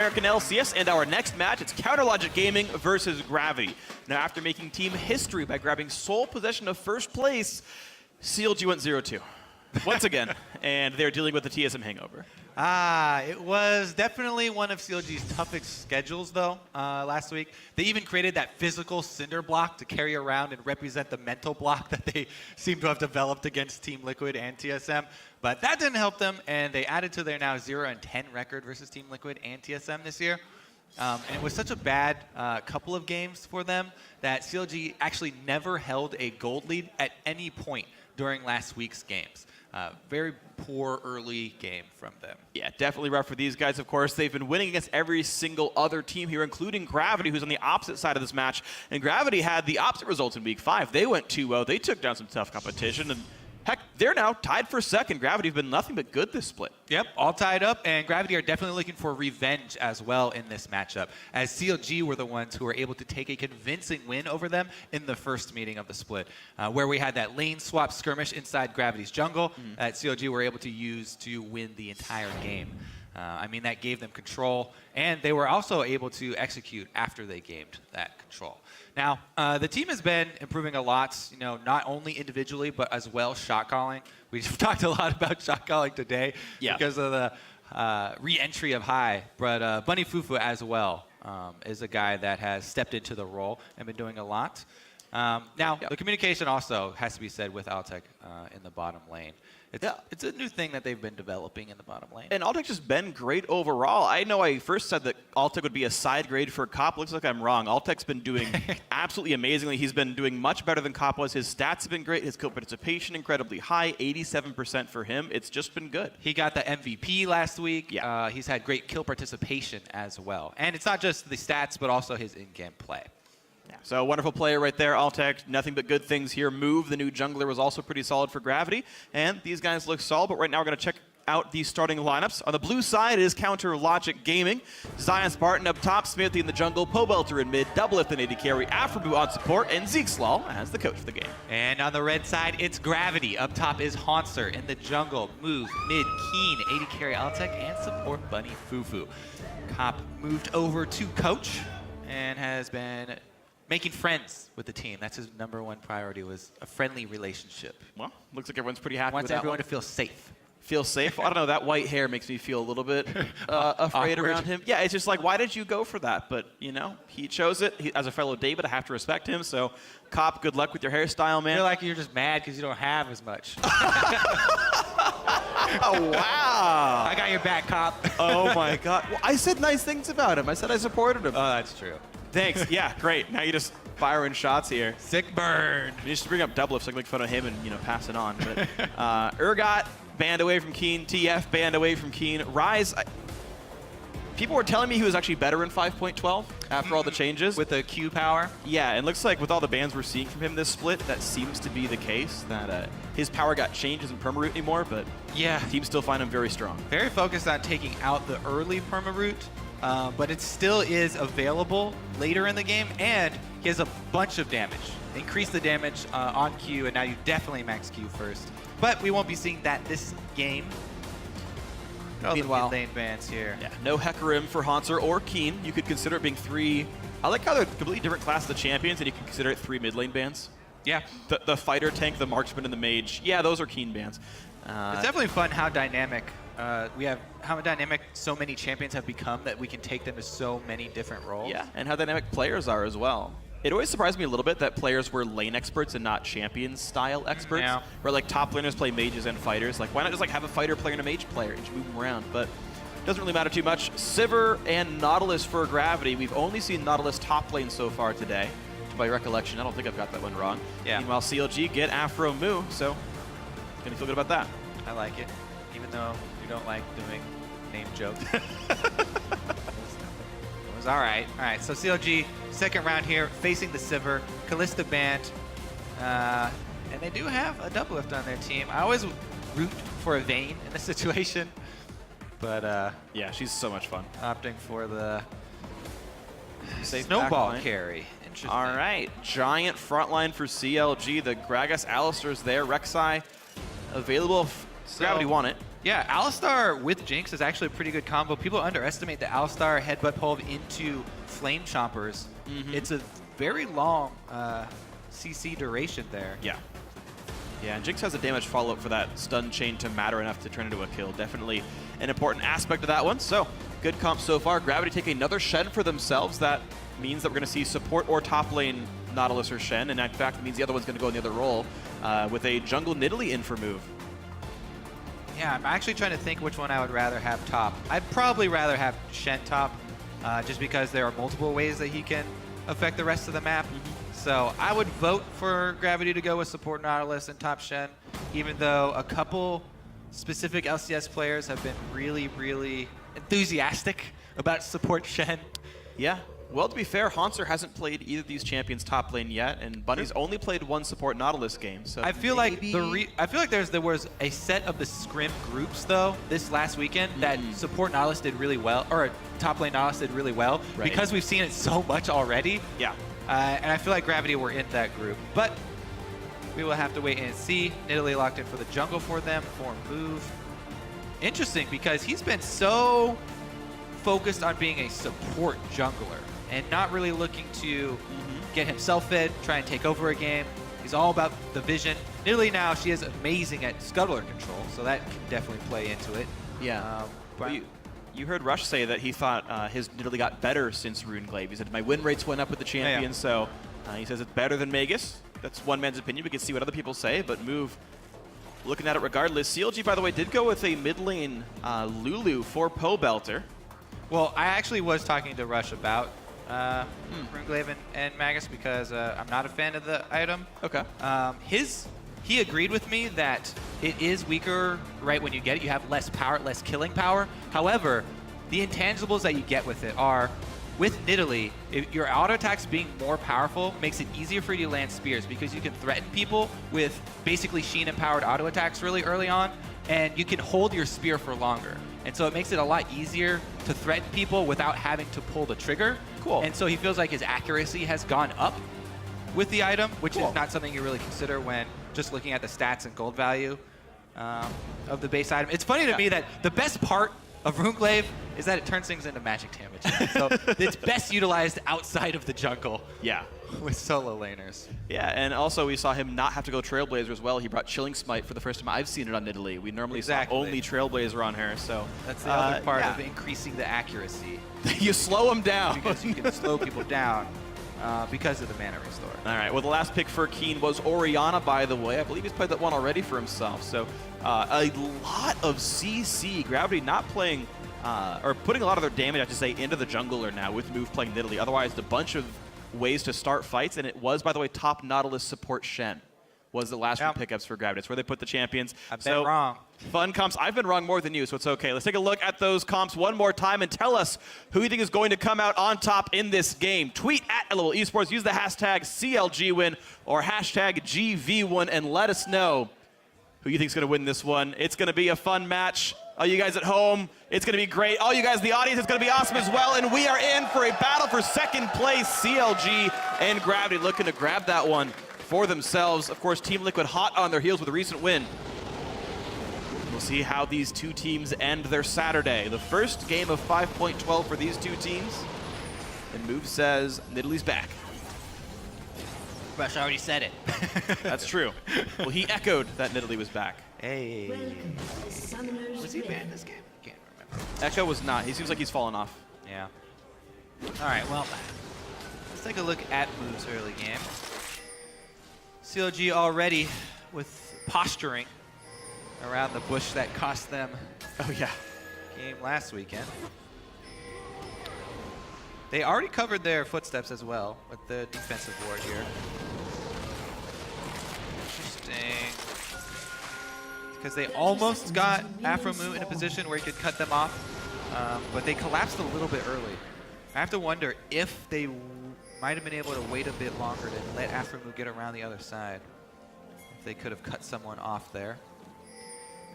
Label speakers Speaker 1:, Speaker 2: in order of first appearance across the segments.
Speaker 1: American LCS, and our next match, it's Counterlogic Gaming versus Gravity. Now, after making team history by grabbing sole possession of first place, CLG went 0-2 once again, and they're dealing with the TSM hangover.
Speaker 2: It was definitely one of CLG's toughest schedules, though, last week. They even created that physical cinder block to carry around and represent the mental block that they seem to have developed against Team Liquid and TSM. But that didn't help them, and they added to their now 0-10 record versus Team Liquid and TSM this year. And it was such a bad couple of games for them that CLG actually never held a gold lead at any point during last week's games. Very poor early game from them.
Speaker 1: Yeah, definitely rough for these guys, of course. They've been winning against every single other team here, including Gravity, who's on the opposite side of this match. And Gravity had the opposite results in Week 5. They went 2-0. They took down some tough competition. And heck, they're now tied for second. Gravity have been nothing but good this split.
Speaker 2: Yep, all tied up, and Gravity are definitely looking for revenge as well in this matchup, as CLG were the ones who were able to take a convincing win over them in the first meeting of the split, where we had that lane swap skirmish inside Gravity's jungle that CLG were able to use to win the entire game. I mean, that gave them control, and they were also able to execute after they gained that control. Now, the team has been improving a lot, you know, not only individually, but as well shot calling. We've talked a lot about shot calling today because of the re-entry of High, but Bunny Fufu as well is a guy that has stepped into the role and been doing a lot. Now, the communication also has to be said with Altec in the bottom lane. It's a new thing that they've been developing in the bottom lane.
Speaker 1: And Altec's just been great overall. I know I first said that Altec would be a side grade for Cop. Looks like I'm wrong. Altec's been doing absolutely amazingly. He's been doing much better than Cop was. His stats have been great. His kill participation incredibly high, 87% for him. It's just been good.
Speaker 2: He got the MVP last week. Yeah. He's had great kill participation as well. And it's not just the stats, but also his in-game play.
Speaker 1: Yeah, so wonderful player right there, Altec. Nothing but good things here. Move, the new jungler, was also pretty solid for Gravity. And these guys look solid, but right now we're going to check out the starting lineups. On the blue side is Counterlogic Gaming. Zion Spartan up top, Smithy in the jungle, Pobelter in mid, Doublelift and AD carry, Afrobu on support, and Zeekslaw as the coach of the game.
Speaker 2: And on the red side, it's Gravity. Up top is Haunser in the jungle, Move, mid, Keen, AD carry Altec, and support Bunny Fufu. Cop moved over to coach and has been making friends with the team. That's his #1 priority, was a friendly relationship.
Speaker 1: Well, looks like everyone's pretty happy with that.
Speaker 2: Wants everyone
Speaker 1: one.
Speaker 2: to feel safe.
Speaker 1: Feel safe? I don't know. That white hair makes me feel a little bit afraid around him. Yeah, it's just like, why did you go for that? But, you know, he chose it. As a fellow David, I have to respect him. So, Cop, good luck with your hairstyle, man.
Speaker 2: I feel like you're just mad because you don't have as much.
Speaker 1: Oh, wow.
Speaker 2: I got your back, Cop.
Speaker 1: Oh, my God. Well, I said nice things about him. I said I supported him.
Speaker 2: Oh, that's true.
Speaker 1: Thanks. Yeah, great. Now you just firing shots here.
Speaker 2: Sick burn.
Speaker 1: You just bring up Doublelift so I can make fun of him and, you know, pass it on. But Urgot banned away from Keen. TF banned away from Keen. Rise, people were telling me he was actually better in 5.12 after all the changes.
Speaker 2: With the Q power?
Speaker 1: Yeah, and looks like with all the bans we're seeing from him this split, that seems to be the case, that his power got changed, isn't perma-root anymore, but
Speaker 2: yeah,
Speaker 1: teams still find him very strong.
Speaker 2: Very focused on taking out the early perma-root. But it still is available later in the game, and he has a bunch of damage. Increase the damage on Q, and now you definitely max Q first. But we won't be seeing that this game.
Speaker 1: Meanwhile,
Speaker 2: the lane bans here.
Speaker 1: Yeah, no Hecarim for Haunser or Keen. You could consider it being 3. I like how they're completely different class of the champions, and you can consider it 3 mid lane bans.
Speaker 2: Yeah.
Speaker 1: The fighter, tank, the marksman, and the mage. Yeah, those are Keen bans.
Speaker 2: It's definitely fun how dynamic how dynamic so many champions have become that we can take them to so many different roles.
Speaker 1: Yeah, and how dynamic players are as well. It always surprised me a little bit that players were lane experts and not champion-style experts.
Speaker 2: Yeah.
Speaker 1: Where like top laners play mages and fighters. Like, why not just like have a fighter player and a mage player and just move them around? But it doesn't really matter too much. Sivir and Nautilus for Gravity. We've only seen Nautilus top lane so far today. To my recollection, I don't think I've got that one wrong. Yeah. Meanwhile, CLG get Afro Mu, so gonna feel good about that.
Speaker 2: I like it, even though you don't like doing name jokes. It was all right. All right, so CLG, second round here, facing the Sivir, Kalista banned, and they do have a Doublelift on their team. I always root for a Vayne in this situation, but
Speaker 1: yeah, she's so much fun.
Speaker 2: Opting for the
Speaker 1: safe
Speaker 2: snowball carry. Interesting.
Speaker 1: All right, giant frontline for CLG. The Gragas Alistar's there. Rek'Sai available. Gravity won it.
Speaker 2: Yeah, Alistar with Jinx is actually a pretty good combo. People underestimate the Alistar headbutt pole into Flame Chompers. It's a very long CC duration there.
Speaker 1: Yeah. Yeah, and Jinx has a damage follow-up for that stun chain to matter enough to turn into a kill. Definitely an important aspect of that one. So, good comp so far. Gravity take another Shen for themselves. That means that we're going to see support or top lane Nautilus or Shen, and in fact, it means the other one's going to go in the other role with a jungle Nidalee in for move.
Speaker 2: Yeah, I'm actually trying to think which one I would rather have top. I'd probably rather have Shen top, just because there are multiple ways that he can affect the rest of the map. So I would vote for Gravity to go with support Nautilus and top Shen, even though a couple specific LCS players have been really, really enthusiastic about support Shen.
Speaker 1: Yeah. Well, to be fair, Haunter hasn't played either of these champions top lane yet, and Bunny's only played one support Nautilus game. So
Speaker 2: I feel like there was a set of the scrim groups though this last weekend that support Nautilus did really well, or top lane Nautilus did really well, because we've seen it so much already.
Speaker 1: Yeah.
Speaker 2: And I feel like Gravity were in that group, but we will have to wait and see. Nidalee locked in for the jungle for them for move. Interesting, because he's been so focused on being a support jungler and not really looking to get himself fed, try and take over a game. He's all about the vision. Nidalee now, she is amazing at scuttler control, so that can definitely play into it.
Speaker 1: Yeah. Well, you heard Rush say that he thought his Nidalee got better since Runeglaive. He said, my win rates went up with the champion, so he says it's better than Magus. That's one man's opinion. We can see what other people say, but move, looking at it regardless. CLG, by the way, did go with a mid lane Lulu for Poe Belter.
Speaker 2: Well, I actually was talking to Rush about Runeglaive and Magus because I'm not a fan of the item.
Speaker 1: Okay.
Speaker 2: He agreed with me that it is weaker right when you get it. You have less power, less killing power. However, the intangibles that you get with it are, with Nidalee, your auto attacks being more powerful makes it easier for you to land spears because you can threaten people with basically Sheen empowered auto attacks really early on, and you can hold your spear for longer. And so it makes it a lot easier to threaten people without having to pull the trigger.
Speaker 1: Cool.
Speaker 2: And so he feels like his accuracy has gone up with the item, which is not something you really consider when just looking at the stats and gold value of the base item. It's funny to me that the best part of Runeglaive is that it turns things into magic damage. So it's best utilized outside of the jungle.
Speaker 1: Yeah.
Speaker 2: With solo laners.
Speaker 1: Yeah, and also we saw him not have to go Trailblazer as well. He brought Chilling Smite for the first time I've seen it on Nidalee. We normally saw only Trailblazer on her, so
Speaker 2: that's the other part of increasing the accuracy.
Speaker 1: You slow them down.
Speaker 2: Because you can slow people down because of the mana restore.
Speaker 1: All right, well, the last pick for Keen was Orianna, by the way. I believe he's played that one already for himself. So a lot of CC. Gravity not playing, or putting a lot of their damage, I have to say, into the jungler now with move playing Nidalee. Otherwise, a bunch of ways to start fights, and it was, by the way, top Nautilus support Shen was the last few pickups for Gravity. It's where they put the champions.
Speaker 2: I've been wrong.
Speaker 1: Fun comps. I've been wrong more than you, so it's okay. Let's take a look at those comps one more time and tell us who you think is going to come out on top in this game. Tweet at LOL Esports, use the hashtag CLGwin or hashtag GV1 and let us know who you think is going to win this one. It's going to be a fun match. All you guys at home, it's going to be great. All you guys in the audience, it's going to be awesome as well. And we are in for a battle for second place. CLG and Gravity looking to grab that one for themselves. Of course, Team Liquid hot on their heels with a recent win. We'll see how these two teams end their Saturday. The first game of 5.12 for these two teams. And Move says Nidalee's back.
Speaker 2: Rush already said it.
Speaker 1: That's true. Well, he echoed that Nidalee was back.
Speaker 2: Hey. Was he banned this game? Can't remember.
Speaker 1: Echo was not. He seems like he's fallen off.
Speaker 2: Yeah. All right, well, let's take a look at Move's early game. CLG already with posturing around the bush that cost them game last weekend. They already covered their footsteps as well with the defensive ward here. Interesting. Because they almost got Afromoo in a position where he could cut them off, but they collapsed a little bit early. I have to wonder if they might have been able to wait a bit longer to let Afromoo get around the other side. If they could have cut someone off there.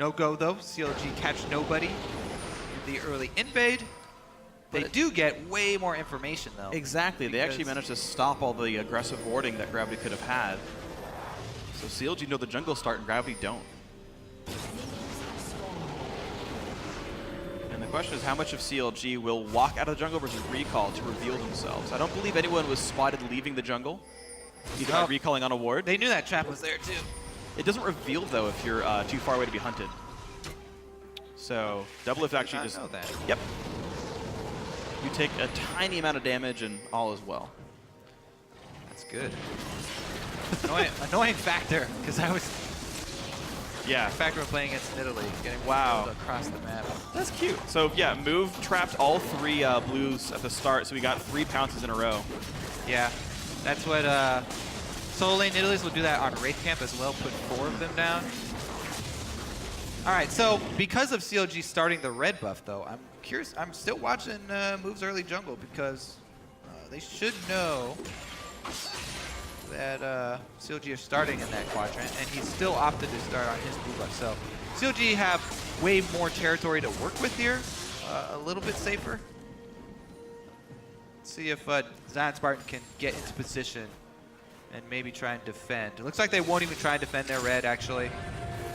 Speaker 2: No go though, CLG catch nobody in the early invade. They do get way more information though.
Speaker 1: Exactly, they actually managed to stop all the aggressive warding that Gravity could have had. So CLG know the jungle start and Gravity don't. question is how much of CLG will walk out of the jungle versus recall to reveal themselves. I don't believe anyone was spotted leaving the jungle, either by recalling on a ward.
Speaker 2: They knew that trap was there too.
Speaker 1: It doesn't reveal though if you're too far away to be hunted. So W6D actually just
Speaker 2: know that.
Speaker 1: Yep. You take a tiny amount of damage and all is well.
Speaker 2: That's good. Annoying factor, because I was factor of playing against Italy, getting across the map.
Speaker 1: That's cute. So yeah, Move trapped all 3 blues at the start, so we got 3 pounces in a row.
Speaker 2: Yeah, that's what solo lane Italy's will do that on Wraith Camp as well, put 4 of them down. All right, so because of CLG starting the red buff though, I'm curious, I'm still watching Move's early jungle because they should know that CLG is starting in that quadrant, and he's still opted to start on his blue buff. So CLG have way more territory to work with here, a little bit safer. Let's see if Zion Spartan can get into position and maybe try and defend. It looks like they won't even try and defend their red, actually.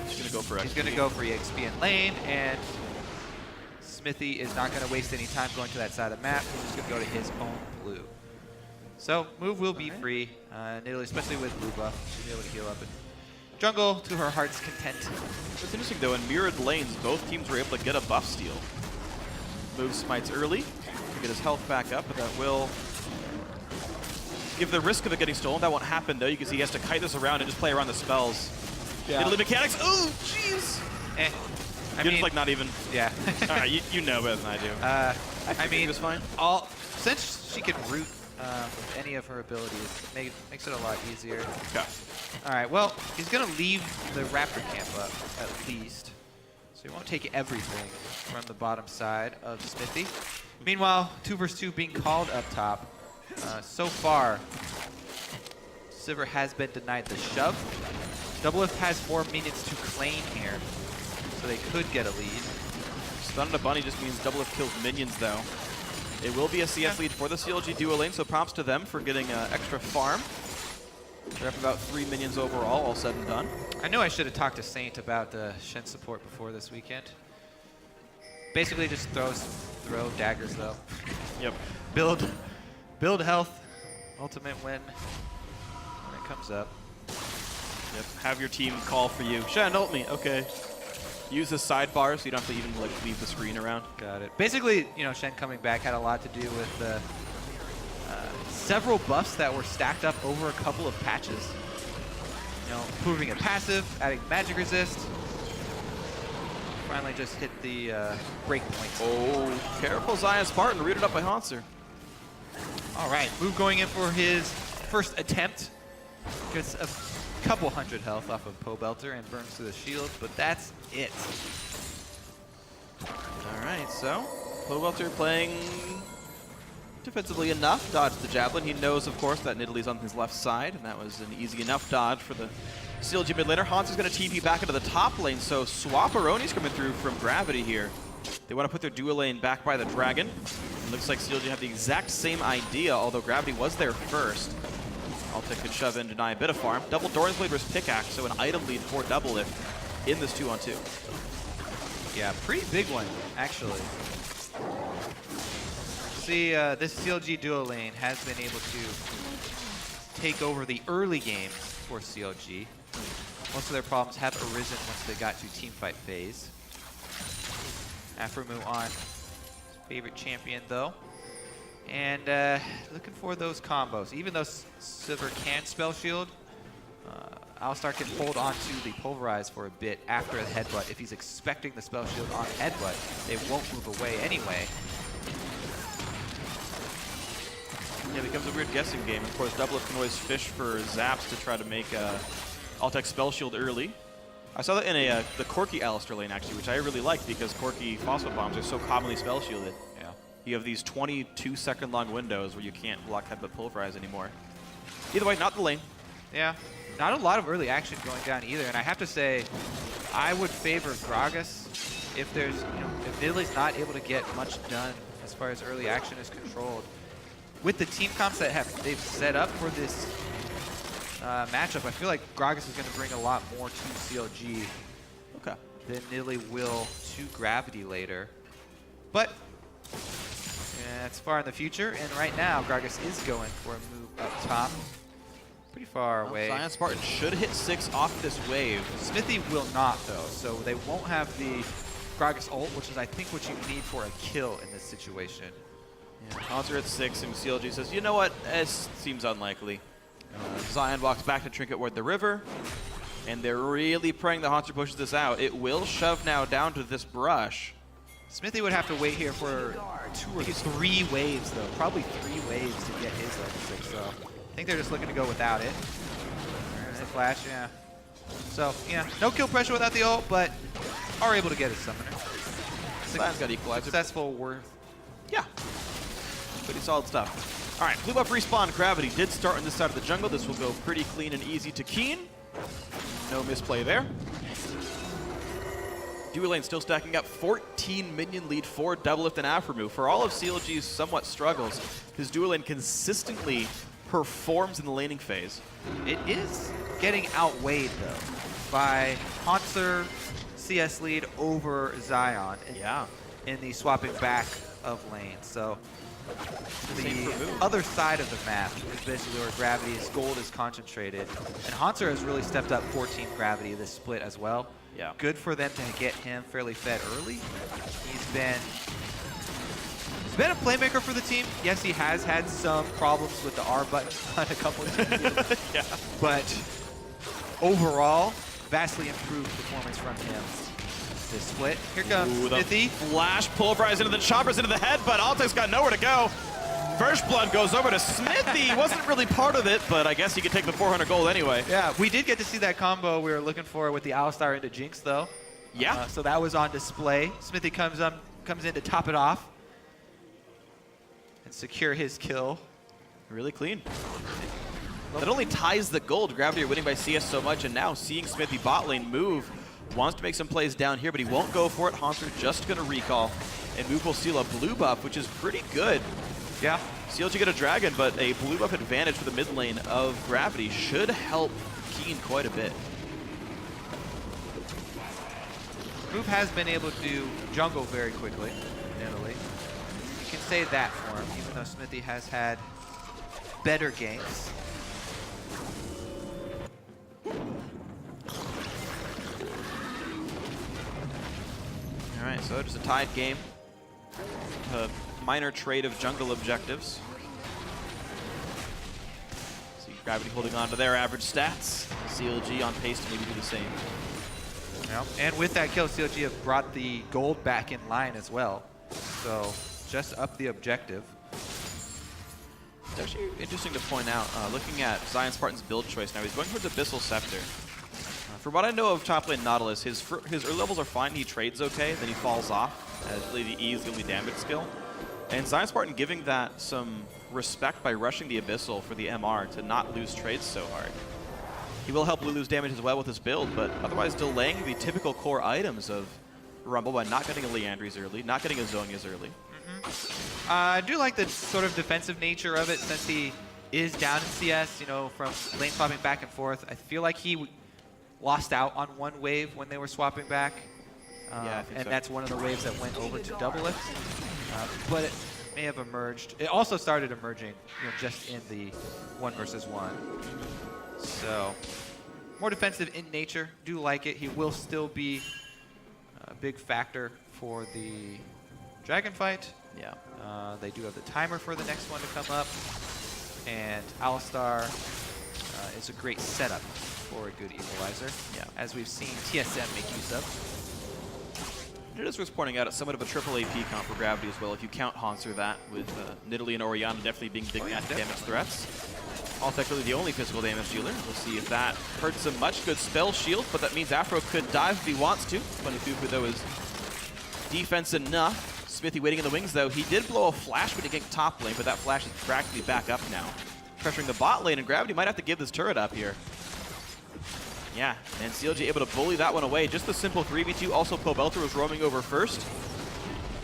Speaker 1: He's going to go for XP.
Speaker 2: He's going to go for EXP in lane, and Smithy is not going to waste any time going to that side of the map. He's just going to go to his own blue. So Move will be free, in Italy, especially with blue buff. She'll be able to heal up and jungle to her heart's content.
Speaker 1: What's interesting though, in mirrored lanes, both teams were able to get a buff steal. Move smites early to get his health back up, but that will give the risk of it getting stolen. That won't happen though. You can see he has to kite this around and just play around the spells. Italy mechanics. Oh, jeez.
Speaker 2: I
Speaker 1: You're
Speaker 2: mean,
Speaker 1: just like not even.
Speaker 2: Yeah.
Speaker 1: All right, you know better than I do.
Speaker 2: I mean,
Speaker 1: it was fine.
Speaker 2: Since she can root with any of her abilities, makes it a lot easier.
Speaker 1: Okay.
Speaker 2: All right, well, he's going to leave the Raptor camp up, at least. So he won't take everything from the bottom side of Smithy. Meanwhile, 2 versus 2 being called up top. So far, Sivir has been denied the shove. Doublelift has more minions to claim here, so they could get a lead.
Speaker 1: Stun on a bunny just means Doublelift kills minions though. It will be a CS lead for the CLG duo lane, so props to them for getting extra farm. They're up about 3 minions overall, all said and done.
Speaker 2: I knew I should have talked to Saint about Shen support before this weekend. Basically just throw daggers though.
Speaker 1: Yep.
Speaker 2: Build health, ultimate win when it comes up.
Speaker 1: Yep. Have your team call for you. Shen, ult me. Okay. Use the sidebar so you don't have to even like leave the screen around.
Speaker 2: Got it. Basically, you know, Shen coming back had a lot to do with several buffs that were stacked up over a couple of patches. You know, improving a passive, adding magic resist. Finally just hit the break point.
Speaker 1: Oh, careful Zion Spartan, rooted up by Hanser.
Speaker 2: All right, Move going in for his first attempt. Gets a couple hundred health off of Pobelter and burns through the shield, but that's it.
Speaker 1: All right, so Pobelter playing defensively enough, dodged the javelin. He knows, of course, that Nidalee on his left side, and that was an easy enough dodge for the CLG mid laner. Hans is going to TP back into the top lane, so Swapperoni's coming through from Gravity here. They want to put their duo lane back by the dragon. It looks like CLG have the exact same idea, although Gravity was there first. Altek could shove in, deny a bit of farm. Double Doran's Blade versus Pickaxe, so an item lead for Doublelift in this 2-on-2.
Speaker 2: Yeah, pretty big one, actually. See, this CLG duo lane has been able to take over the early game for CLG. Most of their problems have arisen once they got to teamfight phase. Afromu on his favorite champion, though. And looking for those combos. Even though Sivir can spell shield, Alistar can hold on to the Pulverize for a bit after the headbutt. If he's expecting the spell shield on headbutt, they won't move away anyway.
Speaker 1: Yeah, it becomes a weird guessing game. Of course, Doublelift can always fish for zaps to try to make Altek spell shield early. I saw that in the Corki Alistar lane, actually, which I really like because Corki Phosphate Bombs are so commonly spell shielded.
Speaker 2: Yeah.
Speaker 1: You have these 22-second long windows where you can't block headbutt Pulverize anymore. Either way, not the lane.
Speaker 2: Yeah, not a lot of early action going down either, and I have to say, I would favor Gragas if there's, you know, if Nidalee's not able to get much done as far as early action is controlled. With the team comps that they've set up for this matchup, I feel like Gragas is going to bring a lot more to CLG than Nidalee will to Gravity later. But yeah, it's far in the future, and right now Gragas is going for a move up top. Pretty far away.
Speaker 1: Zion Spartan should hit 6 off this wave.
Speaker 2: Smithy will not, though, so they won't have the Gragas ult, which is, I think, what you need for a kill in this situation.
Speaker 1: Yeah, Haunter at 6, and CLG says, you know what, this seems unlikely. Zion walks back to Trinket Ward the river, and they're really praying the Haunter pushes this out. It will shove now down to this brush.
Speaker 2: Smithy would have to wait here for 2 or 3 waves, though. Probably 3 waves to get his level 6, so I think they're just looking to go without it. There's the flash, yeah. So, yeah, no kill pressure without the ult, but are able to get his summoner.
Speaker 1: Zion's got equalizer.
Speaker 2: Successful worth.
Speaker 1: Yeah. Pretty solid stuff. All right, blue buff respawn. Gravity did start on this side of the jungle. This will go pretty clean and easy to Keen. No misplay there. Dual lane still stacking up 14 minion lead for Doublelift and Afremu. For all of CLG's somewhat struggles, his dual lane consistently performs in the laning phase.
Speaker 2: It is getting outweighed, though, by Haunter CS lead over Zion in the swapping back of lane. So the other side of the map is basically where Gravity's gold is concentrated. And Haunter has really stepped up 14 Gravity this split as well.
Speaker 1: Yeah.
Speaker 2: Good for them to get him fairly fed early. He's been a playmaker for the team. Yes, he has had some problems with the R button on a couple of teams.
Speaker 1: Yeah.
Speaker 2: But overall, vastly improved performance from him this split. Here comes Smithy.
Speaker 1: Flash pulverized into the choppers into the head, but Altek's got nowhere to go. First blood goes over to Smithy. Wasn't really part of it, but I guess he could take the 400 gold anyway.
Speaker 2: Yeah, we did get to see that combo we were looking for with the Alistar into Jinx, though.
Speaker 1: Yeah.
Speaker 2: So that was on display. Smithy comes in to top it off and secure his kill.
Speaker 1: Really clean. That only ties the gold. Gravity are winning by CS so much, and now seeing Smithy bot lane move, wants to make some plays down here, but he won't go for it. Haunter just going to recall, and Move will steal a blue buff, which is pretty good.
Speaker 2: Yeah.
Speaker 1: CLG get a dragon, but a blue buff advantage for the mid lane of Gravity should help Keen quite a bit.
Speaker 2: Move has been able to do jungle very quickly in Italy. You can say that for him, even though Smithy has had better games.
Speaker 1: All right, so just a tied game. A minor trade of jungle objectives. See Gravity holding on to their average stats. CLG on pace to maybe do the same.
Speaker 2: Yeah. And with that kill, CLG have brought the gold back in line as well. So just up the objective.
Speaker 1: It's actually interesting to point out, looking at Zion Spartan's build choice now, he's going towards Abyssal Scepter. From what I know of top lane Nautilus, his early levels are fine, he trades okay, then he falls off as really the E is the only damage skill. And Zion Spartan giving that some respect by rushing the Abyssal for the MR to not lose trades so hard. He will help lose damage as well with his build, but otherwise delaying the typical core items of Rumble by not getting a Leandry's early, not getting a Zhonya's early.
Speaker 2: I do like the sort of defensive nature of it since he is down in CS, you know, from lane swapping back and forth. I feel like he lost out on one wave when they were swapping back.
Speaker 1: Yeah, I think
Speaker 2: and
Speaker 1: so.
Speaker 2: that's one of the waves that went over to Doublelift. But it may have emerged. It also started emerging, you know, just in the 1 versus 1. So more defensive in nature. Do like it. He will still be a big factor for the dragon fight.
Speaker 1: Yeah.
Speaker 2: They do have the timer for the next one to come up. And Alistar is a great setup for a good equalizer, as we've seen TSM make use of.
Speaker 1: It is worth pointing out it's somewhat of a triple AP comp for Gravity as well, if you count Haunter that, with Nidalee and Orianna definitely being big damage threats. Altek really the only physical damage dealer. We'll see if that hurts him much. Good spell shield, but that means Afro could dive if he wants to. 22 though is defense enough. Smithy waiting in the wings though. He did blow a flash when he got top lane, but that flash is practically back up now. Pressuring the bot lane, and Gravity might have to give this turret up here. Yeah, and CLG able to bully that one away. Just the simple 3v2. Also, Pobelter was roaming over first.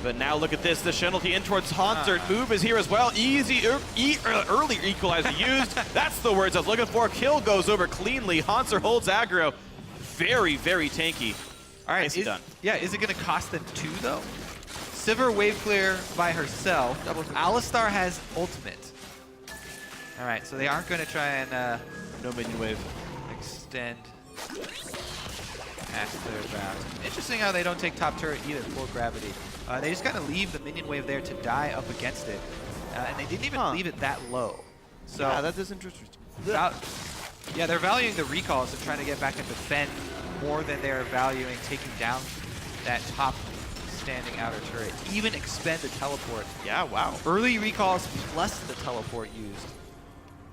Speaker 1: But now look at this. The penalty in towards Haunter. Move is here as well. Easy, early equalizer used. That's the words I was looking for. Kill goes over cleanly. Haunter holds aggro. Very, very tanky.
Speaker 2: All right,
Speaker 1: Nicely done.
Speaker 2: Yeah, is it going to cost them 2, though? Sivir wave clear by herself. Alistar has ultimate. All right, so they aren't going to try and
Speaker 1: No minion wave.
Speaker 2: extend past their bounds. Interesting how they don't take top turret either for Gravity. They just kind of leave the minion wave there to die up against it. And they didn't even leave it that low. So
Speaker 1: Yeah, that is interesting.
Speaker 2: yeah, they're valuing the recalls and trying to get back and defend more than they're valuing taking down that top standing outer turret. Even expend the teleport.
Speaker 1: Yeah, wow.
Speaker 2: Early recalls plus the teleport used.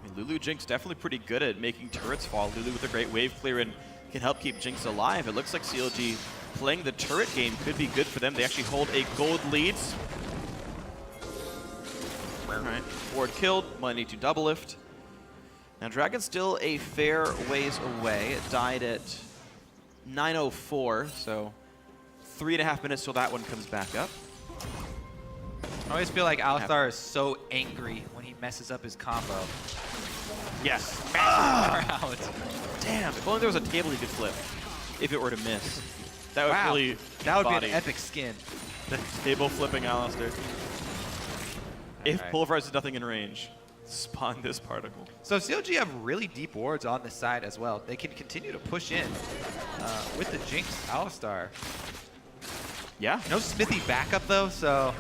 Speaker 1: I mean, Lulu Jinx definitely pretty good at making turrets fall. Lulu with a great wave clear and can help keep Jinx alive. It looks like CLG playing the turret game could be good for them. They actually hold a gold lead. All right, Ward killed, might need to double lift. Now Dragon's still a fair ways away. It died at 9:04, so 3.5 minutes till that one comes back up.
Speaker 2: I always feel like Alistar is so angry when he messes up his combo.
Speaker 1: Yes.
Speaker 2: Out.
Speaker 1: Damn, if only there was a table he could flip if it were to miss. That would
Speaker 2: Wow,
Speaker 1: really
Speaker 2: that would be
Speaker 1: body
Speaker 2: an epic skin.
Speaker 1: the table flipping Alistair. If
Speaker 2: Alright.
Speaker 1: pulverizes nothing in range, spawn this particle.
Speaker 2: So CLG have really deep wards on this side as well. They can continue to push in with the Jinx Alistar.
Speaker 1: Yeah.
Speaker 2: No Smithy backup though, so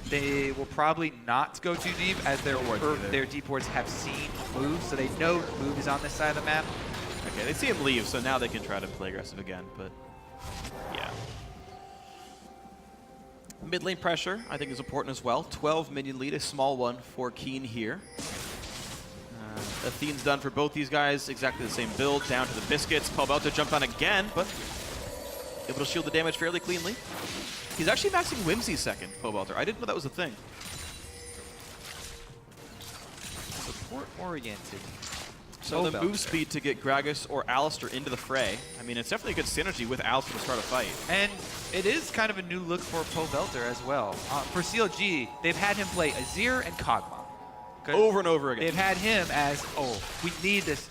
Speaker 2: they will probably not go too deep as their deep wards have seen move, so they know move is on this side of the map.
Speaker 1: Okay, they see him leave, so now they can try to play aggressive again, but yeah. Mid lane pressure, I think, is important as well. 12 minion lead, a small one for Keen here. Athene's done for both these guys, exactly the same build, down to the biscuits. Pobelter jumped on again, but able to shield the damage fairly cleanly. He's actually maxing Whimsy second, Pobelter. I didn't know that was a thing.
Speaker 2: Support oriented.
Speaker 1: So the move speed to get Gragas or Alistar into the fray. I mean, it's definitely a good synergy with Alistar to start a fight.
Speaker 2: And it is kind of a new look for Pobelter as well. For CLG, they've had him play Azir and Kog'Maw.
Speaker 1: Over and over again.
Speaker 2: They've had him as, oh, we need this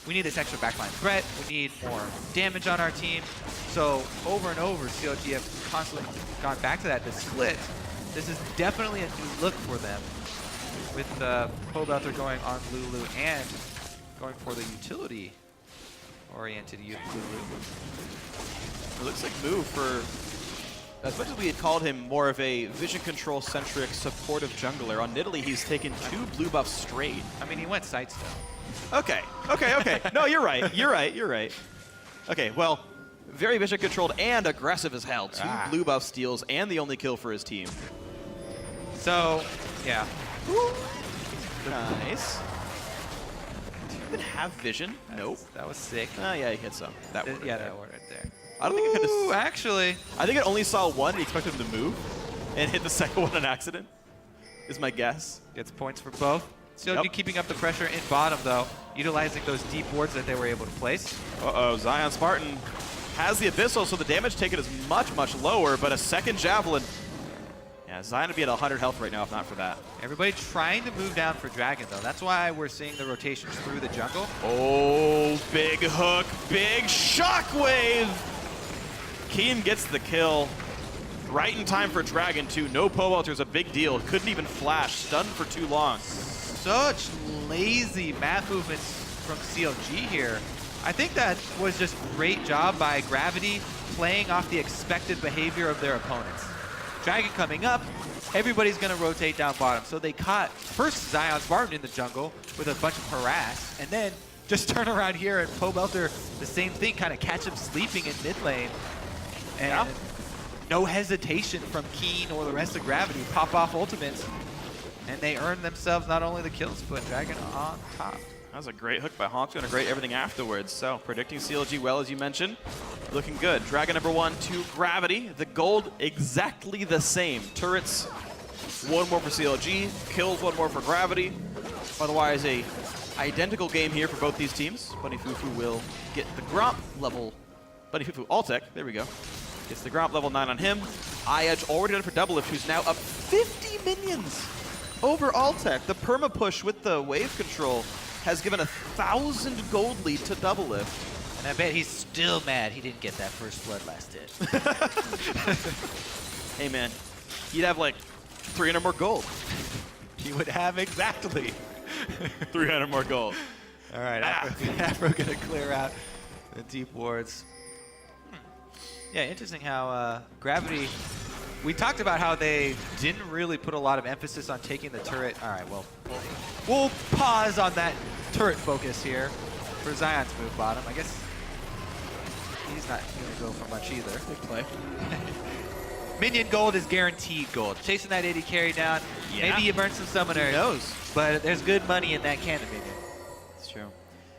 Speaker 2: extra backline threat. We need more damage on our team. So over and over, CLG have constantly gone back to that. The split, this is definitely a new look for them with Pobelter going on Lulu and going for the utility-oriented Lulu.
Speaker 1: It looks like move for, as much as we had called him more of a vision control-centric supportive jungler, on Nidalee he's taken 2 blue buffs straight.
Speaker 2: I mean, he went Sightstone.
Speaker 1: Okay. No, you're right. You're right. Okay, well, very vision controlled and aggressive as hell. 2 blue buff steals and the only kill for his team.
Speaker 2: So, yeah.
Speaker 1: Nice. Do you even have vision? Nope.
Speaker 2: That was sick.
Speaker 1: Oh, yeah, he hit some. That one.
Speaker 2: Yeah, that one right there.
Speaker 1: I don't think it could have.
Speaker 2: Actually.
Speaker 1: I think it only saw one. He expected him to move and hit the second one on accident, is my guess.
Speaker 2: Gets points for both. CLG
Speaker 1: Yep.
Speaker 2: keeping up the pressure in bottom, though, utilizing those deep wards that they were able to place.
Speaker 1: Uh-oh, Zion Spartan has the Abyssal, so the damage taken is much, much lower, but a second Javelin. Yeah, Zion would be at 100 health right now if not for that.
Speaker 2: Everybody trying to move down for Dragon, though. That's why we're seeing the rotations through the jungle.
Speaker 1: Oh, big hook, big shockwave! Keen gets the kill. Right in time for Dragon, too. No Pobelter's a big deal. Couldn't even flash. Stunned for too long.
Speaker 2: Such lazy map movements from CLG here. I think that was just great job by Gravity playing off the expected behavior of their opponents. Dragon coming up, everybody's going to rotate down bottom. So they caught first Zion Spartan in the jungle with a bunch of harass, and then just turn around here and Pobelter, the same thing, kind of catch him sleeping in mid lane. And no hesitation from Keen or the rest of Gravity. Pop off ultimates, and they earn themselves not only the kills, but Dragon on top.
Speaker 1: That was a great hook by Honk, and a great everything afterwards. So, predicting CLG well, as you mentioned. Looking good. Dragon number 1 to Gravity. The gold exactly the same. Turrets, 1 more for CLG. Kills, 1 more for Gravity. Otherwise, a identical game here for both these teams. Bunny Fufu will get the Gromp level. Bunny Fufu Altec, there we go. Gets the Gromp level 9 on him. iEdge already done for Double Lift, who's now up 50 minions over Altec. The perma push with the wave control has given 1,000 gold lead to Double Lift.
Speaker 2: And I bet he's still mad he didn't get that first blood last hit.
Speaker 1: Hey man, he'd have like 300 more gold.
Speaker 2: He would have exactly
Speaker 1: 300 more gold.
Speaker 2: All right, Afro gonna clear out the deep wards. Yeah, interesting how Gravity, we talked about how they didn't really put a lot of emphasis on taking the turret. All right, well, we'll pause on that turret focus here for Zion's move bottom. I guess he's not gonna go for much either.
Speaker 1: Big play.
Speaker 2: Minion gold is guaranteed gold. Chasing that AD carry down,
Speaker 1: Yeah.
Speaker 2: maybe you burn some summoners.
Speaker 1: Who knows?
Speaker 2: But there's good money in that cannon minion.
Speaker 1: It's true.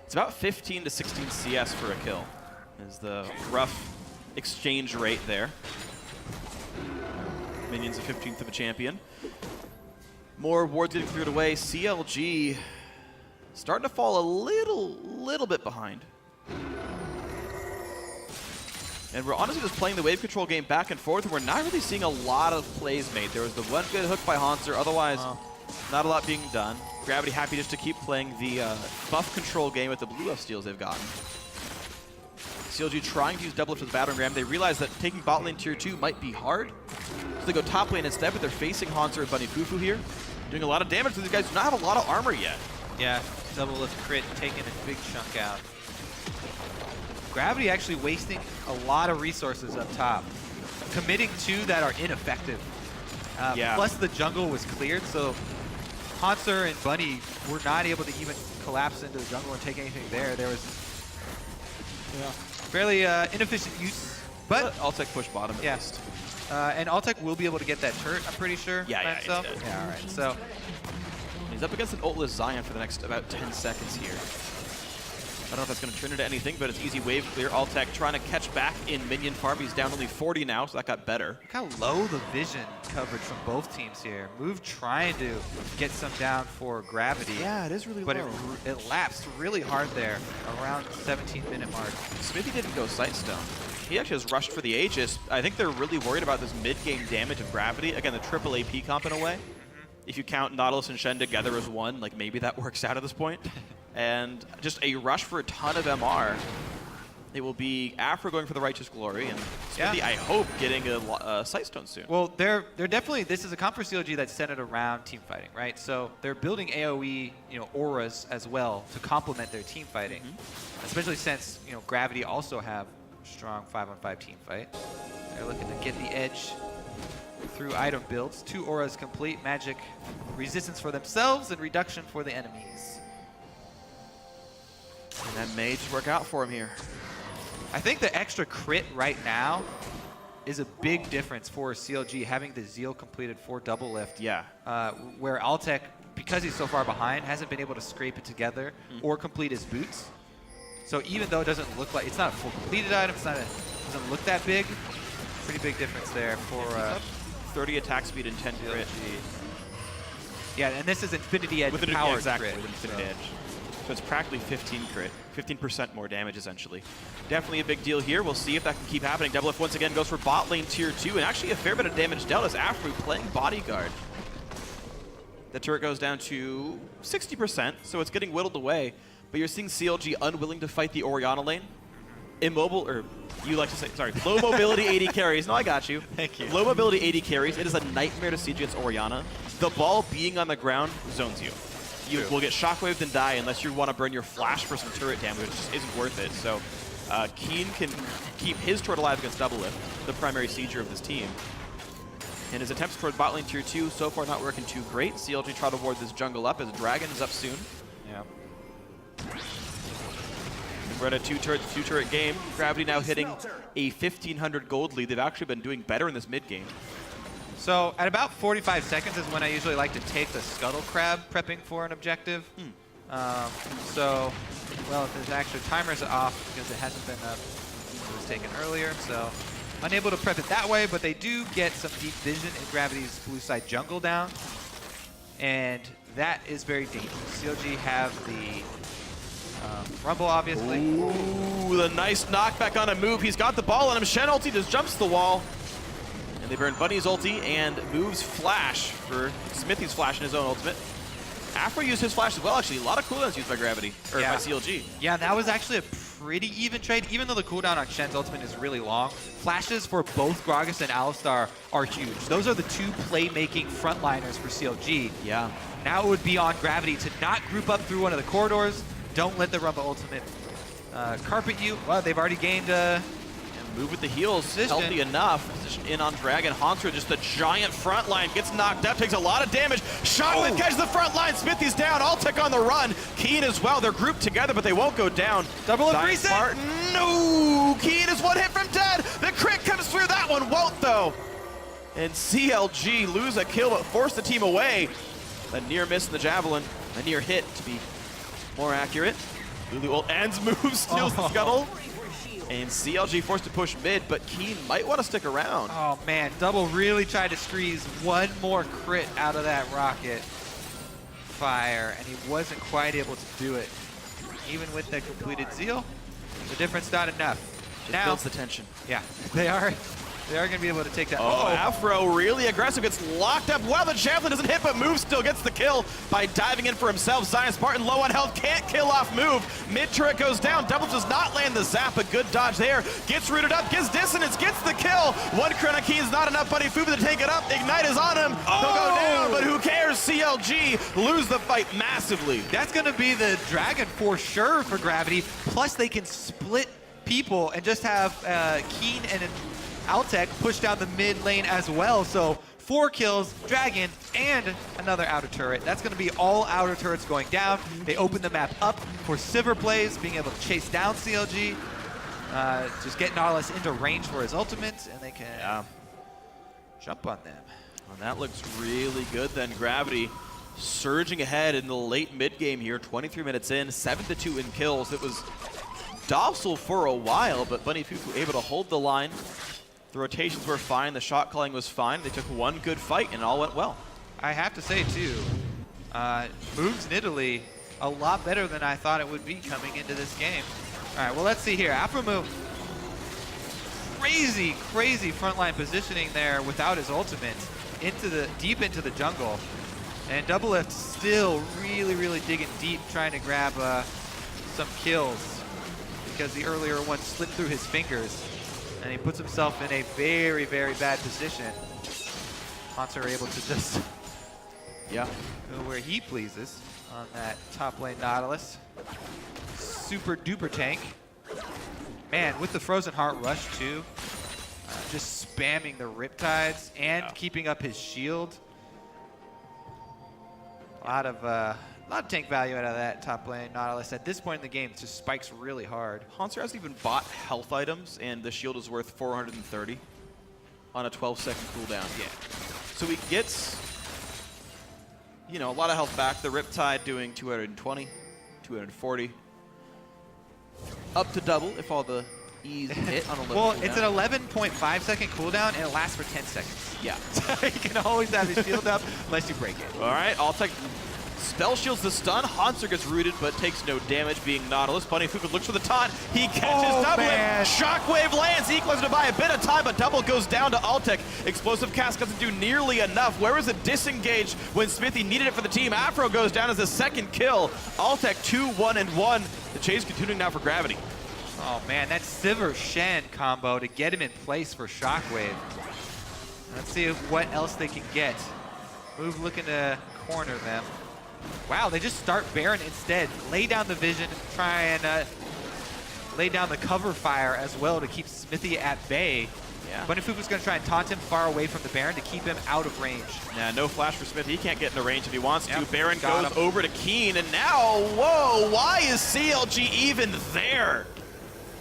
Speaker 1: It's about 15 to 16 CS for a kill is the rough exchange rate there. Minions a 15th of a champion. More wards getting cleared away. CLG starting to fall a little bit behind. And we're honestly just playing the wave control game back and forth, and we're not really seeing a lot of plays made. There was the one good hook by Hanser, otherwise not a lot being done. Gravity happy just to keep playing the buff control game with the blue buff steals they've gotten. CLG trying to use double lift with the battering ram. They realize that taking bot lane tier 2 might be hard, so they go top lane instead, but they're facing Hanser and Bunny Fufu here, doing a lot of damage, but these guys do not have a lot of armor yet.
Speaker 2: Yeah, double lift crit, taking a big chunk out. Gravity actually wasting a lot of resources up top, committing two that are ineffective.
Speaker 1: Yeah.
Speaker 2: Plus the jungle was cleared, so Hanser and Bunny were not able to even collapse into the jungle and take anything there. There was fairly inefficient use, but
Speaker 1: Altec push bottom at least.
Speaker 2: and Altec will be able to get that turret, I'm pretty sure.
Speaker 1: Yeah,
Speaker 2: by
Speaker 1: yeah,
Speaker 2: himself.
Speaker 1: he's dead.
Speaker 2: Yeah, all right. So
Speaker 1: He's up against an ultless Zion for the next about 10 seconds here. I don't know if that's going to turn into anything, but it's easy wave clear. Altec trying to catch back in minion farm. He's down only 40 now, so that got better.
Speaker 2: look how low the vision coverage from both teams here. Move trying to get some down for Gravity.
Speaker 1: Yeah, it is really
Speaker 2: But
Speaker 1: low.
Speaker 2: it lapsed really hard there, around 17-minute mark.
Speaker 1: Smithy didn't go Sightstone. He actually has rushed for the Aegis. I think they're really worried about this mid-game damage of Gravity. Again, the triple AP comp in a way. If you count Nautilus and Shen together as one, like maybe that works out at this point. And just a rush for a ton of MR. It will be Afro going for the Righteous Glory, and Smithy, I hope, getting a Sightstone soon.
Speaker 2: Well, they're definitely, this is a comp for CLG that's centered around team fighting, right? So they're building AoE, auras as well to complement their team fighting, especially since, Gravity also have strong 5-on-5 team fight. They're looking to get the edge through item builds. 2 auras complete, magic resistance for themselves and reduction for the enemies.
Speaker 1: And that may just work out for him here.
Speaker 2: I think the extra crit right now is a big difference for CLG having the Zeal completed for double lift.
Speaker 1: Yeah.
Speaker 2: Where Altec, because he's so far behind, hasn't been able to scrape it together or complete his boots. So even though it doesn't look like, it's not a full completed item, it's not doesn't look that big, pretty big difference there for
Speaker 1: 30 attack speed and 10 crit.
Speaker 2: Yeah, and this is Infinity Edge
Speaker 1: With an
Speaker 2: powered
Speaker 1: exactly,
Speaker 2: crit.
Speaker 1: with Infinity Edge. So it's practically 15 crit, 15% more damage essentially. Definitely a big deal here. We'll see if that can keep happening. Double F once again goes for bot lane tier 2, and actually a fair bit of damage dealt as Afro playing bodyguard. The turret goes down to 60%, so it's getting whittled away. But you're seeing CLG unwilling to fight the Orianna lane. Immobile, or you like to say, sorry, low mobility AD carries. No, I got you.
Speaker 2: Thank you.
Speaker 1: Low mobility AD carries. It is a nightmare to siege against Orianna. The ball being on the ground zones you. You will get shockwaved and die unless you want to burn your flash for some turret damage, which just isn't worth it. So Keen can keep his turret alive against Double Lift, the primary sieger of this team. And his attempts toward bot lane tier 2 so far not working too great. CLG try to ward this jungle up as Dragon is up soon.
Speaker 2: Yeah.
Speaker 1: We're at a two-turret game. Gravity now hitting a 1,500 gold lead. They've actually been doing better in this mid-game.
Speaker 2: So at about 45 seconds is when I usually like to take the Scuttle Crab prepping for an objective. Well, if there's actually timers off because it hasn't been up, it was taken earlier, so unable to prep it that way, but they do get some deep vision in Gravity's blue side jungle down, and that is very dangerous. CLG have the Rumble, obviously.
Speaker 1: Ooh, the nice knockback on a move. He's got the ball on him. Shen ulti just jumps the wall. And they burn Bunny's ulti and moves flash for Smithy's flash in his own ultimate. Afro used his flash as well, actually. A lot of cooldowns used by Gravity, or by CLG.
Speaker 2: Yeah, that was actually a pretty even trade, even though the cooldown on Shen's ultimate is really long. Flashes for both Gragas and Alistar are huge. Those are the two playmaking frontliners for CLG.
Speaker 1: Yeah.
Speaker 2: Now it would be on Gravity to not group up through one of the corridors. Don't let the Rumba ultimate carpet you. Well, they've already gained
Speaker 1: Move with the heels,
Speaker 2: Position.
Speaker 1: healthy enough. Position in on Dragon. Hansra, just a giant front line, gets knocked up, takes a lot of damage. Shockwave catches the front line. Smithy's down. Alltech on the run. Keen as well. They're grouped together, but they won't go down.
Speaker 2: Double up
Speaker 1: Zion
Speaker 2: reset.
Speaker 1: Spartan, no! Keen is one hit from dead. The crit comes through. That one won't, though. And CLG lose a kill, but force the team away. A near miss in the Javelin. A near hit, to be more accurate. Lulu ult ends, moves, steals the scuttle. And CLG forced to push mid, but Keen might want to stick around.
Speaker 2: Oh man, Double really tried to squeeze one more crit out of that rocket fire, and he wasn't quite able to do it. Even with the completed Zeal, the difference not enough.
Speaker 1: Just builds the tension.
Speaker 2: Yeah, they are going to be able to take that.
Speaker 1: Oh, Afro really aggressive, gets locked up. Well, the Javelin doesn't hit, but Move still gets the kill by diving in for himself. Zion Spartan low on health, can't kill off Move. Mid turret goes down. Double does not land the zap, but good dodge there. Gets rooted up, gets dissonance, gets the kill. One crit on Key is not enough, Buddy Fubu to take it up. Ignite is on him. He'll go down, but who cares? CLG lose the fight massively.
Speaker 2: That's going to be the Dragon for sure for Gravity. Plus, they can split people and just have Keen and Alltech push down the mid lane as well. So 4 kills, Dragon, and another outer turret. That's going to be all outer turrets going down. They open the map up for Sivir plays, being able to chase down CLG, just get Nautilus into range for his ultimate, and they can jump on them.
Speaker 1: And that looks really good then. Gravity surging ahead in the late mid game here. 23 minutes in, 7-2 in kills. It was docile for a while, but Bunny Fufu able to hold the line. The rotations were fine, the shot calling was fine. They took one good fight and it all went well.
Speaker 2: I have to say too, moves in Italy a lot better than I thought it would be coming into this game. All right, well let's see here. Afro move, crazy frontline positioning there without his ultimate deep into the jungle. And Double Lift still really digging deep, trying to grab some kills because the earlier one slipped through his fingers. And he puts himself in a very bad position. Hunter able to just go where he pleases on that top lane Nautilus. Super duper tank. Man, with the Frozen Heart Rush too, just spamming the Riptides and keeping up his shield. A lot of tank value out of that top lane Nautilus. At this point in the game, it just spikes really hard.
Speaker 1: Hansra hasn't even bought health items, and the shield is worth 430 on a 12-second cooldown.
Speaker 2: Yeah.
Speaker 1: So he gets, a lot of health back. The Riptide doing 220, 240. Up to double if all the E's hit on a low
Speaker 2: Well,
Speaker 1: cooldown.
Speaker 2: it's an 11.5 second cooldown, and it lasts for 10 seconds.
Speaker 1: Yeah.
Speaker 2: So you can always have his shield up unless you break it.
Speaker 1: All right, Alltech spell shields the stun. Hansra gets rooted, but takes no damage being Nautilus. Bunny Fufu looks for the taunt. He catches Double.
Speaker 2: Man.
Speaker 1: Shockwave lands, equalizes to buy a bit of time, but Double goes down to Alltech. Explosive Cast doesn't do nearly enough. Where was it disengaged when Smithy needed it for the team? Afro goes down as a second kill. Alltech 2-1-1. The chase continuing now for Gravity.
Speaker 2: Oh man, that Sivir Shen combo to get him in place for Shockwave. Let's see what else they can get. Move looking to corner them. Wow, they just start Baron instead. Lay down the vision, try and lay down the cover fire as well to keep Smithy at bay.
Speaker 1: Yeah.
Speaker 2: Bunny Fufu's going to try and taunt him far away from the Baron to keep him out of range.
Speaker 1: Yeah, no flash for Smith. He can't get into range if he wants to. Baron
Speaker 2: got
Speaker 1: goes
Speaker 2: him.
Speaker 1: over to Keen, and now, whoa, why is CLG even there?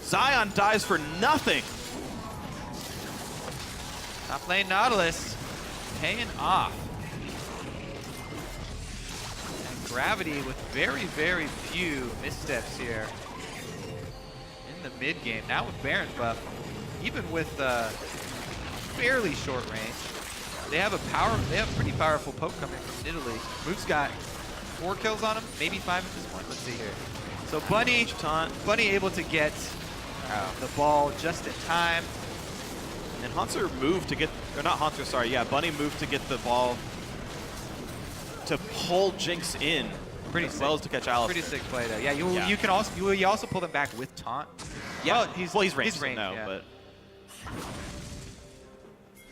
Speaker 1: Zion dies for nothing.
Speaker 2: Top lane Nautilus paying off. And Gravity with very few missteps here in the mid game. Now with Baron's buff, even with fairly short range, they have a pretty powerful poke coming from Italy. Move's got 4 kills on him, maybe 5 at this point. Let's see here. So Bunny able to get the ball just in time.
Speaker 1: And Hunter moved to get, or not Hunter, sorry, yeah, Bunny moved to get the ball to pull Jinx in.
Speaker 2: Pretty
Speaker 1: as
Speaker 2: sick.
Speaker 1: well as to catch Alice.
Speaker 2: Pretty sick play there. Yeah,
Speaker 1: Yeah.
Speaker 2: you can also you also pull them back with taunt.
Speaker 1: Yeah,
Speaker 2: well,
Speaker 1: he's ranged, so no,
Speaker 2: yeah.
Speaker 1: but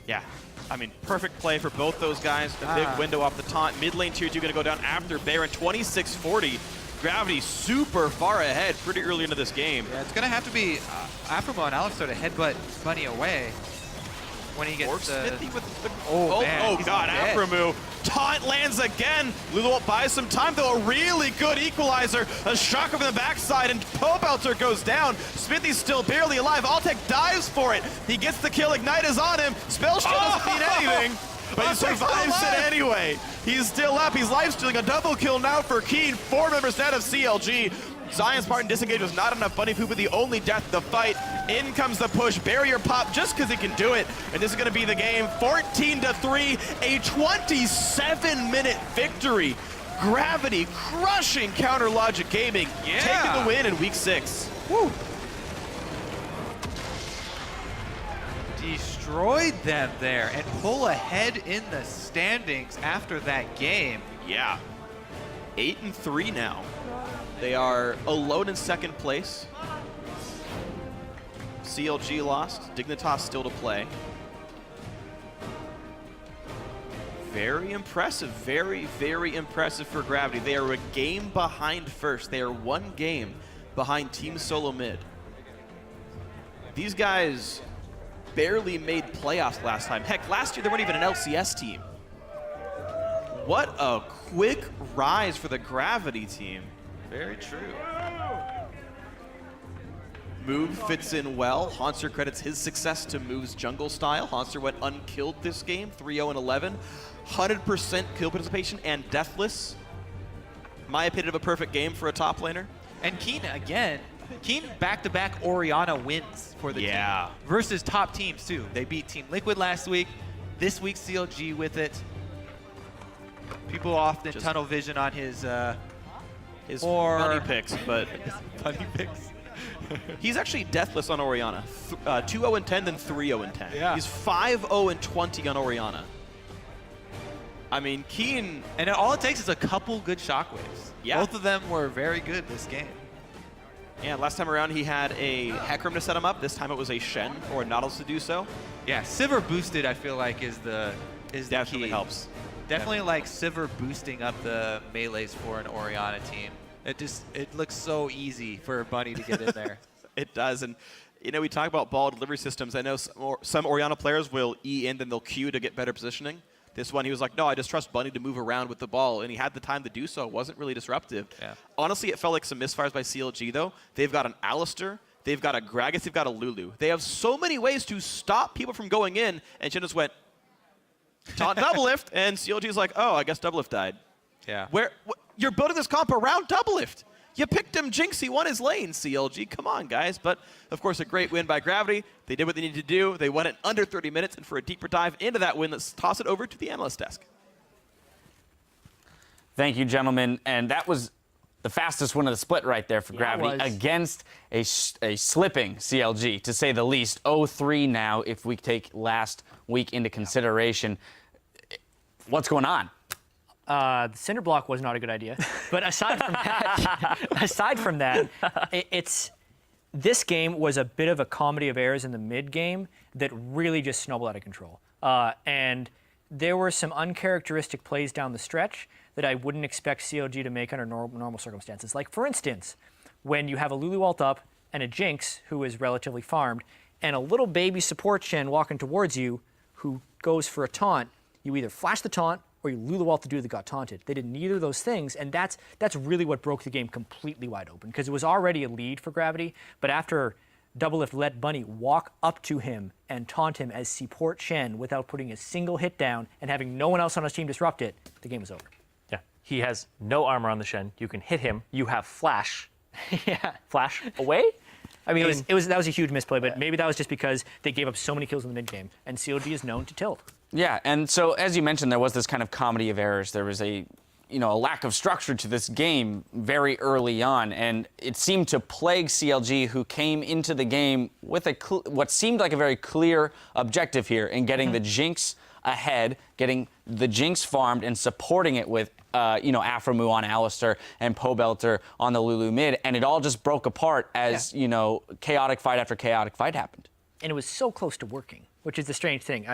Speaker 1: yeah. I mean, perfect play for both those guys. The big window off the taunt. Mid lane tier 2 going to go down after Baron. 26-40. Gravity super far ahead pretty early into this game.
Speaker 2: Yeah, it's going to have to be Afromo and Alex to headbutt Bunny away when he gets
Speaker 1: Or Smithy with the...
Speaker 2: Oh, man, he's
Speaker 1: God,
Speaker 2: dead.
Speaker 1: Afromu. Taunt lands again. Lulu buys some time, though. A really good equalizer. A shock over the backside, and Pobelter goes down. Smithy's still barely alive. Altec dives for it. He gets the kill. Ignite is on him. Spell Shield doesn't mean anything, but he survives it anyway. He's still up. He's life-stealing. A double kill now for Keen. 4 members dead of CLG. Zion Spartan disengage was not enough. Bunny Poopa the only death of the fight. In comes the push. Barrier pop just because he can do it. And this is going to be the game. 14-3, a 27-minute victory. Gravity crushing Counter Logic Gaming. Taking the win in week 6.
Speaker 2: Woo. Destroyed them there and pull ahead in the standings after that game.
Speaker 1: Yeah. 8-3 now. They are alone in second place. CLG lost. Dignitas still to play. Very impressive. Very, very impressive for Gravity. They are a game behind first. They are 1 game behind Team Solo Mid. These guys barely made playoffs last time. Heck, last year they weren't even an LCS team. What a quick rise for the Gravity team. Very true. Move fits in well. Haunster credits his success to Move's jungle style. Haunster went unkilled this game, 3-0-11. 100% kill participation and deathless. My opinion of a perfect game for a top laner.
Speaker 2: And Keen, again, Keen back-to-back Orianna wins for the team. Versus top teams, too. They beat Team Liquid last week. This week, CLG with it. People often
Speaker 1: Just
Speaker 2: tunnel vision on his
Speaker 1: funny picks, but
Speaker 2: funny picks.
Speaker 1: he's actually deathless on Orianna. 2-0-10, then 3-0-10.
Speaker 2: Yeah.
Speaker 1: He's 5-0-20 on Orianna. I mean, Keen...
Speaker 2: And all it takes is a couple good shockwaves.
Speaker 1: Yeah.
Speaker 2: Both of them were very good this game.
Speaker 1: Yeah, last time around he had a Hecarim to set him up. This time it was a Shen or a Nautilus to do so.
Speaker 2: Yeah, Sivir boosted, I feel like, is the
Speaker 1: Definitely
Speaker 2: key.
Speaker 1: helps.
Speaker 2: Definitely like Sivir boosting up the melees for an Orianna team. It looks so easy for a Bunny to get in there.
Speaker 1: It does, and you know, we talk about ball delivery systems. I know some Orianna players will E in, then they'll Q to get better positioning. This one, he was like, no, I just trust Bunny to move around with the ball, and he had the time to do so. It wasn't really disruptive.
Speaker 2: Yeah.
Speaker 1: Honestly, it felt like some misfires by CLG, though. They've got an Alistair, they've got a Gragas, they've got a Lulu. They have so many ways to stop people from going in, and Shin just went, taunt Doublelift, and CLG's like, oh, I guess Doublelift died.
Speaker 2: Yeah.
Speaker 1: You're building this comp around Doublelift. You picked him, Jinx. He won his lane, CLG. Come on, guys. But, of course, a great win by Gravity. They did what they needed to do. They won it under 30 minutes. And for a deeper dive into that win, let's toss it over to the analyst desk.
Speaker 3: Thank you, gentlemen. And that was the fastest win of the split right there for Gravity against a slipping CLG, to say the least. 0-3 now if we take last week into consideration. What's going on?
Speaker 4: The cinder block was not a good idea. But aside from that, this game was a bit of a comedy of errors in the mid game that really just snowballed out of control. And there were some uncharacteristic plays down the stretch that I wouldn't expect CLG to make under normal circumstances. Like, for instance, when you have a Lulu ult up and a Jinx who is relatively farmed, and a little baby support Shen walking towards you who goes for a taunt, you either flash the taunt or you Lulu ult the dude that got taunted. They did neither of those things, and that's really what broke the game completely wide open, because it was already a lead for Gravity, but after Doublelift let Bunny walk up to him and taunt him as support Shen without putting a single hit down and having no one else on his team disrupt it, the game was over.
Speaker 5: Yeah, he has no armor on the Shen. You can hit him. You have flash.
Speaker 4: Yeah.
Speaker 5: Flash away?
Speaker 4: I mean, that was a huge misplay, but maybe that was just because they gave up so many kills in the mid game, and CLG is known to tilt.
Speaker 3: Yeah, and so as you mentioned, there was this kind of comedy of errors. There was a lack of structure to this game very early on, and it seemed to plague CLG, who came into the game with what seemed like a very clear objective here in getting the Jinx ahead, getting the Jinx farmed, and supporting it with Afromu on Alistair and Pobelter on the Lulu mid, and it all just broke apart as, chaotic fight after chaotic fight happened.
Speaker 4: And it was so close to working, which is the strange thing.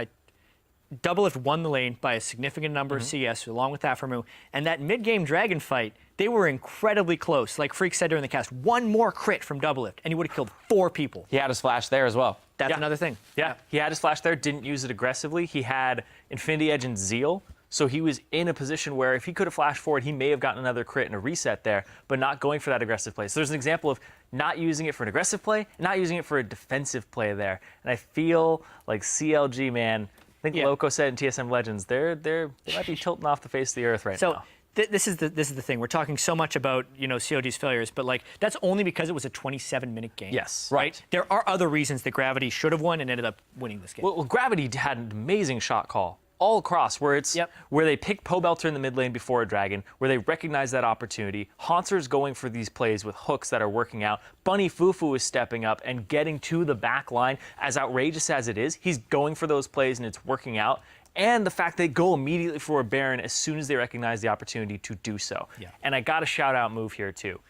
Speaker 4: Doublelift won the lane by a significant number of CS along with Afromu, and that mid-game Dragon fight, they were incredibly close. Like Freak said during the cast, one more crit from Doublelift, and he would have killed 4 people.
Speaker 3: He had his flash there as well.
Speaker 4: That's another thing.
Speaker 5: Yeah, he had his flash there, didn't use it aggressively. He had Infinity Edge and Zeal, so he was in a position where if he could have flashed forward, he may have gotten another crit and a reset there, but not going for that aggressive play. So there's an example of not using it for an aggressive play, and not using it for a defensive play there. And I feel like CLG, man, I think Loco said in TSM Legends, they might be tilting off the face of the earth right now.
Speaker 4: This is the thing. We're talking so much about CLG's failures, but like that's only because it was a 27-minute game.
Speaker 5: Yes.
Speaker 4: Right. There are other reasons that Gravity should have won and ended up winning this game.
Speaker 5: Well, Gravity had an amazing shot call all across, where it's where they pick Pobelter in the mid lane before a dragon, where they recognize that opportunity. Hauntzer's going for these plays with hooks that are working out. Bunny Fufu is stepping up and getting to the back line. As outrageous as it is, he's going for those plays and it's working out. And the fact they go immediately for a Baron as soon as they recognize the opportunity to do so. Yeah. And I got a shout out move here too.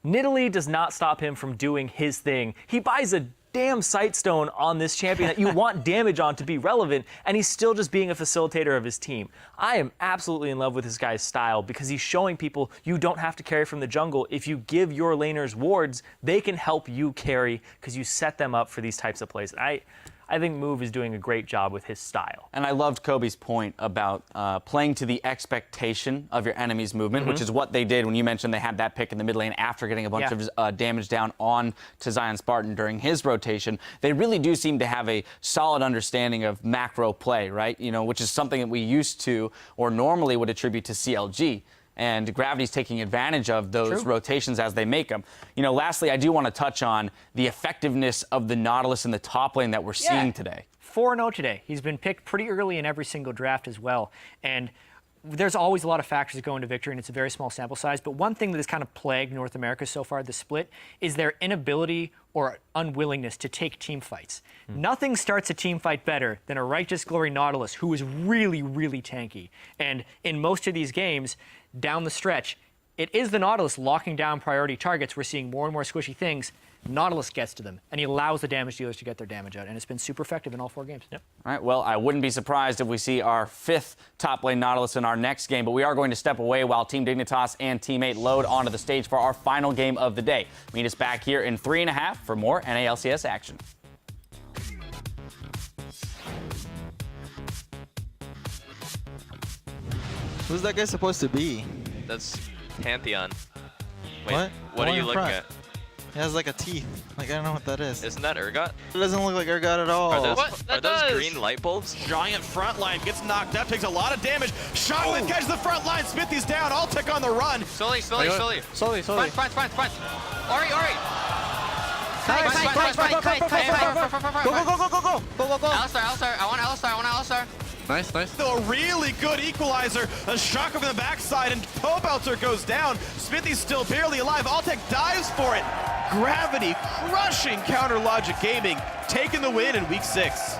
Speaker 5: Nidalee does not stop him from doing his thing. He buys a damn Sightstone on this champion that you want damage on to be relevant, and he's still just being a facilitator of his team. I am absolutely in love with this guy's style because he's showing people you don't have to carry from the jungle. If you give your laners wards, they can help you carry because you set them up for these types of plays. I think Move is doing a great job with his style.
Speaker 3: And I loved Kobe's point about playing to the expectation of your enemy's movement, which is what they did when you mentioned they had that pick in the mid lane after getting a bunch of damage down on to Zion Spartan during his rotation. They really do seem to have a solid understanding of macro play, right? Which is something that we used to or normally would attribute to CLG. And Gravity's taking advantage of those rotations as they make them. Lastly, I do want to touch on the effectiveness of the Nautilus in the top lane that we're seeing today.
Speaker 4: 4-0 today. He's been picked pretty early in every single draft as well. And there's always a lot of factors that go into victory, and it's a very small sample size. But one thing that has kind of plagued North America so far, the split, is their inability or unwillingness to take team fights. Nothing starts a team fight better than a Righteous Glory Nautilus who is really, really tanky. And in most of these games, down the stretch, it is the Nautilus locking down priority targets. We're seeing more and more squishy things. Nautilus gets to them, and he allows the damage dealers to get their damage out, and it's been super effective in all 4 games.
Speaker 3: Yep. All right, well, I wouldn't be surprised if we see our 5th top lane Nautilus in our next game, but we are going to step away while Team Dignitas and Team 8 load onto the stage for our final game of the day. Meet us back here in 3.5 for more NALCS action.
Speaker 6: Who's that guy supposed to be?
Speaker 7: That's Pantheon. Wait,
Speaker 6: What?
Speaker 7: What are you looking at?
Speaker 6: He has like a teeth. Like, I don't know what that is.
Speaker 7: Isn't that Urgot?
Speaker 6: It doesn't look like Urgot at all.
Speaker 7: Are those,
Speaker 1: What?
Speaker 7: are
Speaker 1: That
Speaker 7: those
Speaker 1: does.
Speaker 7: green light bulbs?
Speaker 1: Giant front line gets knocked up, takes a lot of damage. Shockwave catches the front line. Smithy's down. Alltech on the run.
Speaker 7: Slowly.
Speaker 5: Slowly.
Speaker 7: Front. Ori.
Speaker 6: Go.
Speaker 7: Alistar. I want Alistar.
Speaker 5: Nice.
Speaker 1: A really good equalizer. A shock over the backside, and Pobelter goes down. Smithy's still barely alive. Alltech dives for it. Gravity crushing Counter Logic Gaming, taking the win in week 6.